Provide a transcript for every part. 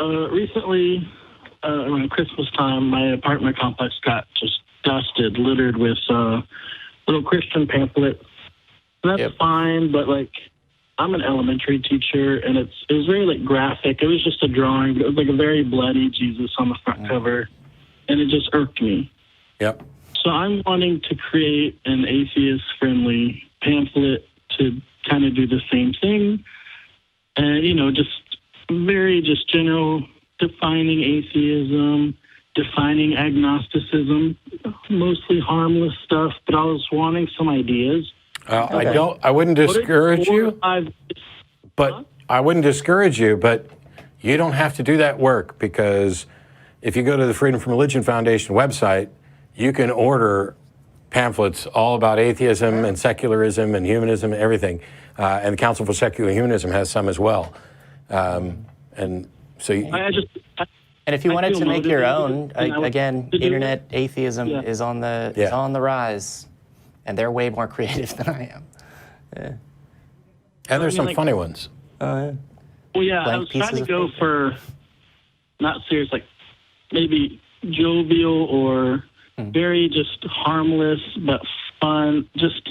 Recently, around Christmas time, my apartment complex got just dusted, littered with little Christian pamphlets. That's fine, but like, I'm an elementary teacher, and it was very like graphic. It was just a drawing. It was like a very bloody Jesus on the front cover, and it just irked me. Yep. So I'm wanting to create an atheist-friendly pamphlet to kind of do the same thing, and just very just general defining atheism, defining agnosticism, mostly harmless stuff. But I was wanting some ideas. I wouldn't discourage you, but I wouldn't discourage you, but you don't have to do that work, because if you go to the Freedom from Religion Foundation website, you can order pamphlets all about atheism and secularism and humanism and everything. And the Council for Secular Humanism has some as well. And so and if you wanted to make your own, again, internet atheism is on the rise. And they're way more creative than I am. Yeah. And there's some funny ones. Well, yeah, I was trying to go for not serious, like maybe jovial or very just harmless but fun. Just,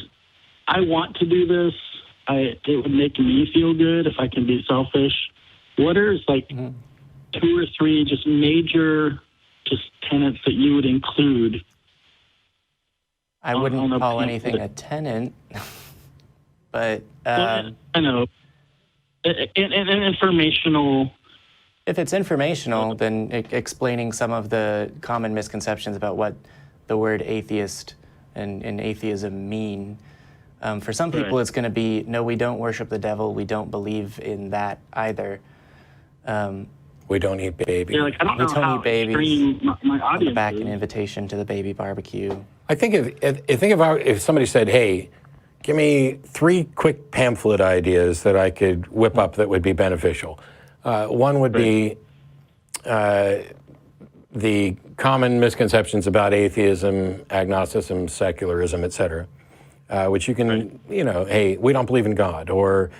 I want to do this. It would make me feel good if I can be selfish. What are like 2 or 3 just major tenets that you would include? I wouldn't call anything a tenant, but I know. And informational. If it's informational, then explaining some of the common misconceptions about what the word atheist and atheism mean. For some people, it's going to be, no, we don't worship the devil. We don't believe in that either. We don't eat babies. Yeah, like, I don't know how eat babies. My audience on the back, an invitation to the baby barbecue. I think if somebody said, hey, give me 3 quick pamphlet ideas that I could whip up that would be beneficial. One would be the common misconceptions about atheism, agnosticism, secularism, etc., which you can, hey, we don't believe in God, or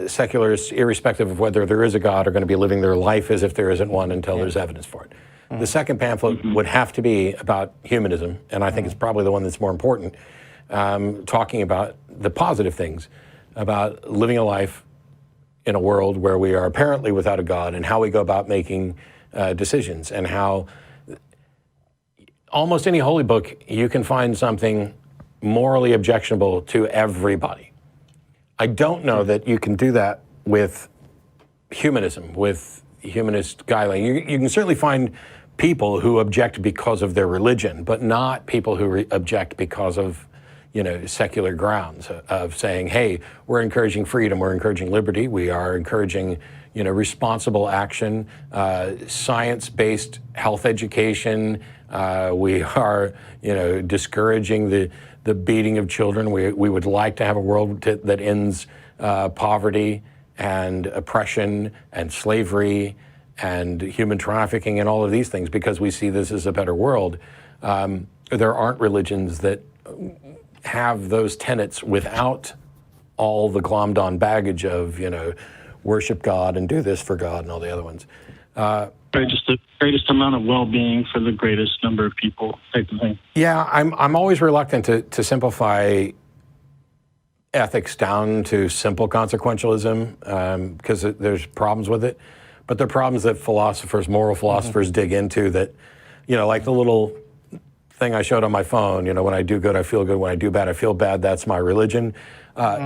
secularists, irrespective of whether there is a God, are going to be living their life as if there isn't one until there's evidence for it. The second pamphlet would have to be about humanism, and I think it's probably the one that's more important, talking about the positive things, about living a life in a world where we are apparently without a God, and how we go about making decisions, and how almost any holy book, you can find something morally objectionable to everybody. I don't know that you can do that with humanism, with humanist guideline. You can certainly find people who object because of their religion, but not people who object because of, secular grounds of saying, hey, we're encouraging freedom, we're encouraging liberty, we are encouraging, responsible action, science-based health education, we are, discouraging the beating of children. We would like to have a world that ends poverty and oppression and slavery and human trafficking and all of these things, because we see this as a better world. There aren't religions that have those tenets without all the glommed on baggage of, worship God and do this for God and all the other ones. Just the greatest amount of well-being for the greatest number of people type of thing. Yeah, I'm always reluctant to simplify ethics down to simple consequentialism, because there's problems with it. But there are problems that moral philosophers dig into that, like the little thing I showed on my phone, when I do good, I feel good. When I do bad, I feel bad. That's my religion.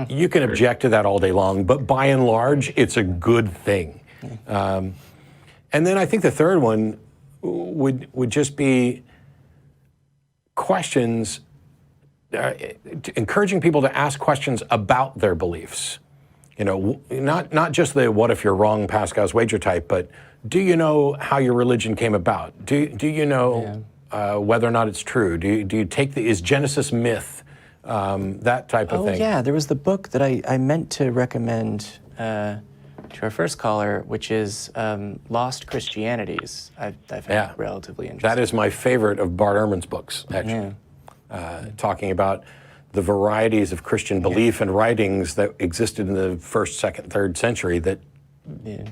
You can object to that all day long, but by and large, it's a good thing. And then I think the third one would just be questions, encouraging people to ask questions about their beliefs. Not just the "what if you're wrong" Pascal's wager type, but do you know how your religion came about? Do you know whether or not it's true? Do you take is Genesis myth, that type of thing? Oh yeah, there was the book that I meant to recommend to our first caller, which is Lost Christianities. I found relatively interesting. That is my favorite of Bart Ehrman's books, actually. Talking about the varieties of Christian belief and writings that existed in the 1st, 2nd, 3rd century that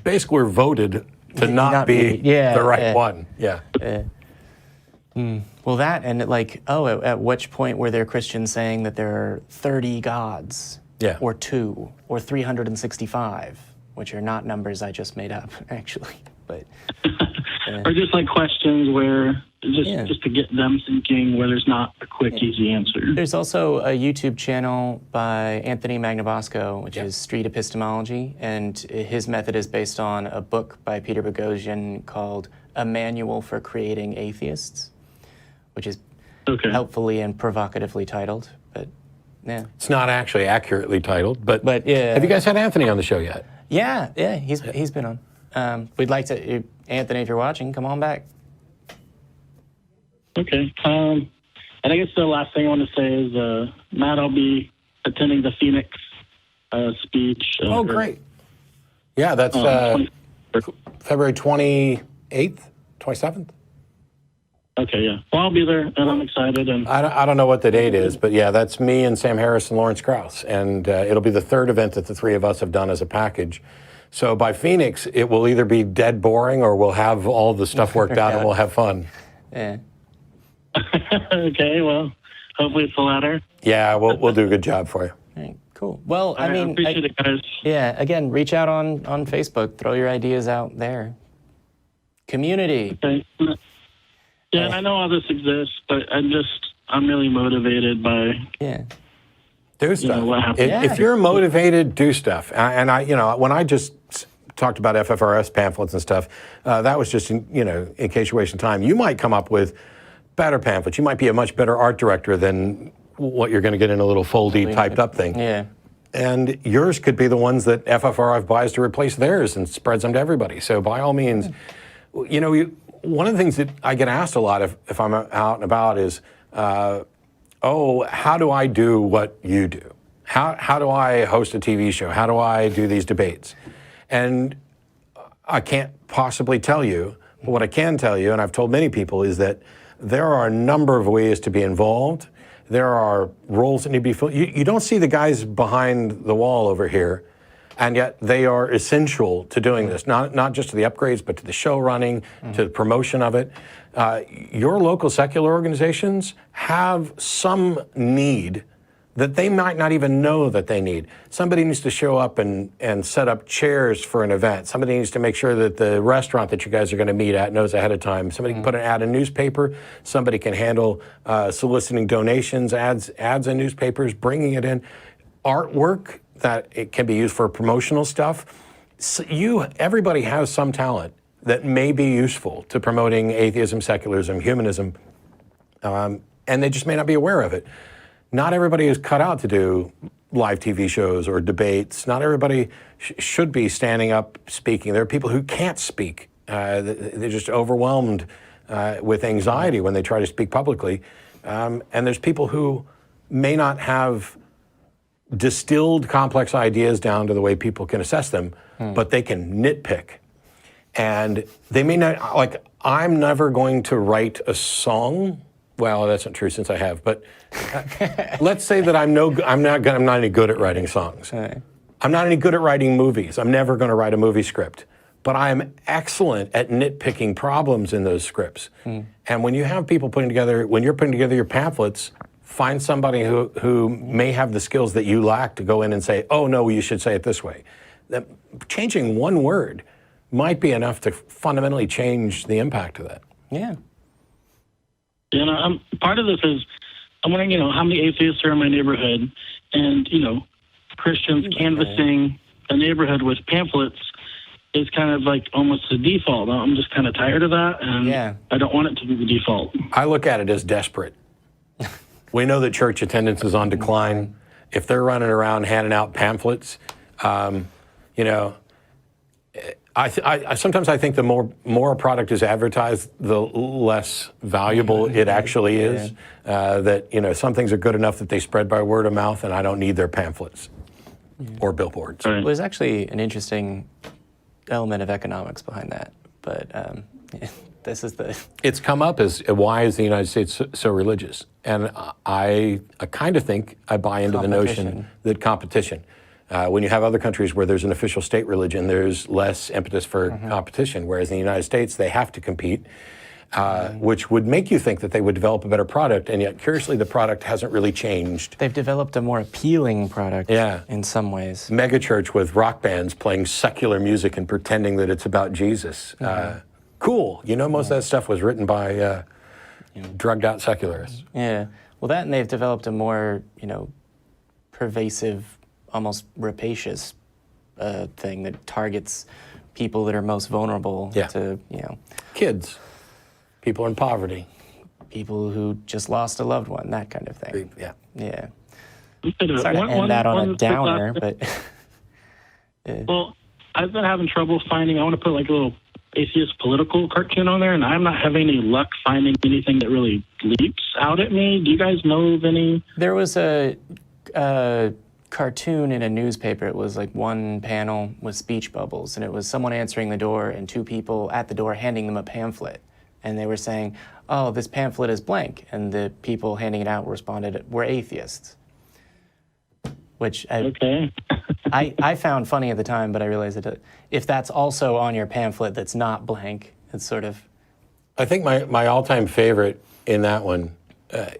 basically were voted to not be the right one. Yeah. Well, that and at which point were there Christians saying that there are 30 gods, or 2, or 365, which are not numbers I just made up, actually. But or just like questions where just to get them thinking where there's not a quick, easy answer. There's also a YouTube channel by Anthony Magnabosco, which is Street Epistemology, and his method is based on a book by Peter Boghossian called A Manual for Creating Atheists, which is helpfully and provocatively titled, but It's not actually accurately titled, but have you guys had Anthony on the show yet? Yeah, he's been on. We'd like to, Anthony, if you're watching, come on back. Okay. And I guess the last thing I want to say is, Matt, I'll be attending the Phoenix speech. Oh, great. Yeah, that's February 28th, 27th. Okay, yeah. Well, I'll be there, and I'm excited. And I don't know what the date is, but yeah, that's me and Sam Harris and Lawrence Krauss. And it'll be the third event that the three of us have done as a package. So by Phoenix, it will either be dead boring or we'll have all the stuff worked out and we'll have fun. Yeah. Okay, well, hopefully it's the latter. Yeah, we'll do a good job for you. All right, cool. Well, I mean, appreciate it, guys. Yeah, again, reach out on Facebook. Throw your ideas out there. Community. Okay. Yeah, I know all this exists, but I'm really motivated by do stuff. what happened. If you're motivated, do stuff. And I, when I just talked about FFRS pamphlets and stuff, that was just, in case you're wasting time. You might come up with better pamphlets. You might be a much better art director than what you're going to get in a little foldy typed up thing. Yeah. And yours could be the ones that FFRF buys to replace theirs and spreads them to everybody. So by all means, one of the things that I get asked a lot if I'm out and about is, how do I do what you do? How do I host a TV show? How do I do these debates? And I can't possibly tell you, but what I can tell you, and I've told many people, is that there are a number of ways to be involved. There are roles that need to be filled. You don't see the guys behind the wall over here, and yet they are essential to doing this, not just to the upgrades, but to the show running, to the promotion of it. Your local secular organizations have some need that they might not even know that they need. Somebody needs to show up and set up chairs for an event. Somebody needs to make sure that the restaurant that you guys are going to meet at knows ahead of time. Somebody can put an ad in newspaper. Somebody can handle soliciting donations, ads in newspapers, bringing it in. Artwork that it can be used for promotional stuff. So everybody has some talent that may be useful to promoting atheism, secularism, humanism, and they just may not be aware of it. Not everybody is cut out to do live TV shows or debates. Not everybody should be standing up speaking. There are people who can't speak. They're just overwhelmed with anxiety when they try to speak publicly. And there's people who may not have distilled complex ideas down to the way people can assess them, but they can nitpick. And they may not, like, I'm never going to write a song. Well, that's not true since I have, but let's say that I'm not any good at writing songs. Right. I'm not any good at writing movies. I'm never going to write a movie script, but I am excellent at nitpicking problems in those scripts. And when you have people when you're putting together your pamphlets, find somebody who may have the skills that you lack to go in and say, oh no, you should say it this way. Changing one word might be enough to fundamentally change the impact of that. Yeah. And part of this is, I'm wondering, how many atheists are in my neighborhood, and, Christians canvassing a neighborhood with pamphlets is kind of like almost the default. I'm just kind of tired of that, and I don't want it to be the default. I look at it as desperate. We know that church attendance is on decline. If they're running around handing out pamphlets, sometimes I think the more a product is advertised, the less valuable it actually is. That some things are good enough that they spread by word of mouth, and I don't need their pamphlets or billboards. Well, there's actually an interesting element of economics behind that, but this is It's come up as why is the United States so religious, and I kind of think I buy into the notion that competition. When you have other countries where there's an official state religion, there's less impetus for competition, whereas in the United States, they have to compete, which would make you think that they would develop a better product, and yet, curiously, the product hasn't really changed. They've developed a more appealing product in some ways. Megachurch with rock bands playing secular music and pretending that it's about Jesus. Cool. You know, most of that stuff was written by drugged out secularists. Yeah. Well, that, and they've developed a more, pervasive, almost rapacious thing that targets people that are most vulnerable to, Kids, people in poverty. People who just lost a loved one, that kind of thing. Yeah. Yeah. Sorry to end that on a downer, but... Well, I've been having trouble finding, I want to put like a little atheist political cartoon on there, and I'm not having any luck finding anything that really leaps out at me. Do you guys know of any? There was a cartoon in a newspaper. It was like one panel with speech bubbles, and it was someone answering the door and two people at the door handing them a pamphlet. And they were saying, oh, this pamphlet is blank. And the people handing it out responded, we're atheists. Which I found funny at the time, but I realized that if that's also on your pamphlet that's not blank, it's sort of... I think my all-time favorite in that one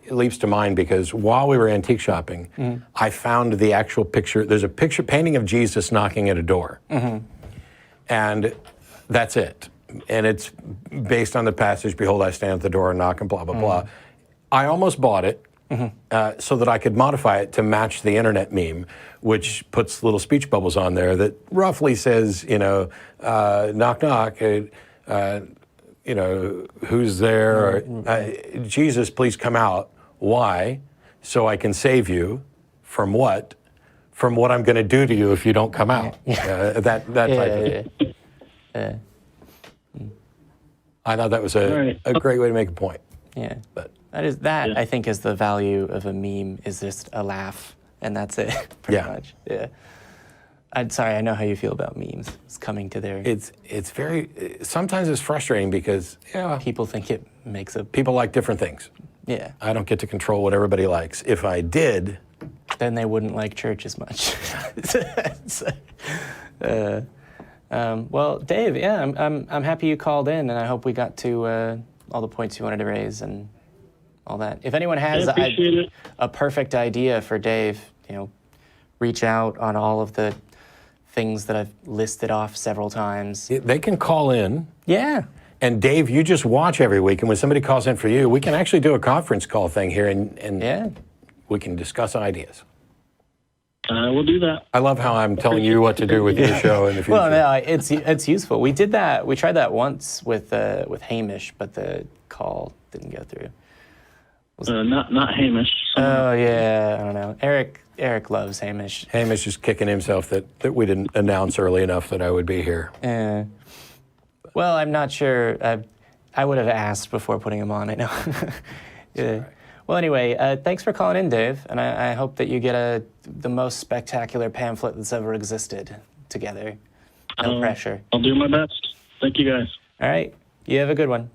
leaps to mind because while we were antique shopping, I found the actual picture. There's a picture painting of Jesus knocking at a door. And that's it. And it's based on the passage, behold, I stand at the door and knock and blah, blah, blah. I almost bought it so that I could modify it to match the internet meme, which puts little speech bubbles on there that roughly says, knock, knock, who's there? Jesus, please come out. Why? So I can save you. From what? From what I'm going to do to you if you don't come out. That type of thing. I thought that was a great way to make a point. Yeah, but I think is the value of a meme, is just a laugh, and that's it, pretty much. Yeah. I'm sorry, I know how you feel about memes. It's coming to their... It's very... Sometimes it's frustrating because, people think it makes a... People like different things. Yeah. I don't get to control what everybody likes. If I did... Then they wouldn't like church as much. Well, Dave, I'm happy you called in, and I hope we got to all the points you wanted to raise and all that. If anyone has a perfect idea for Dave, reach out on all of the things that I've listed off several times. They can call in. Yeah. And Dave, you just watch every week, and when somebody calls in for you, we can actually do a conference call thing here, and we can discuss ideas. We'll do that. I love how I'm telling you what to do with your show in the future. Well, no, it's useful. We did that. We tried that once with Hamish, but the call didn't go through. Not Hamish. Oh yeah, I don't know. Eric loves Hamish. Hamish is kicking himself that we didn't announce early enough that I would be here. Yeah. Well, I'm not sure. I would have asked before putting him on. I know. Yeah. Well, anyway, thanks for calling in, Dave, and I hope that you get the most spectacular pamphlet that's ever existed together. No pressure. I'll do my best. Thank you, guys. All right. You have a good one.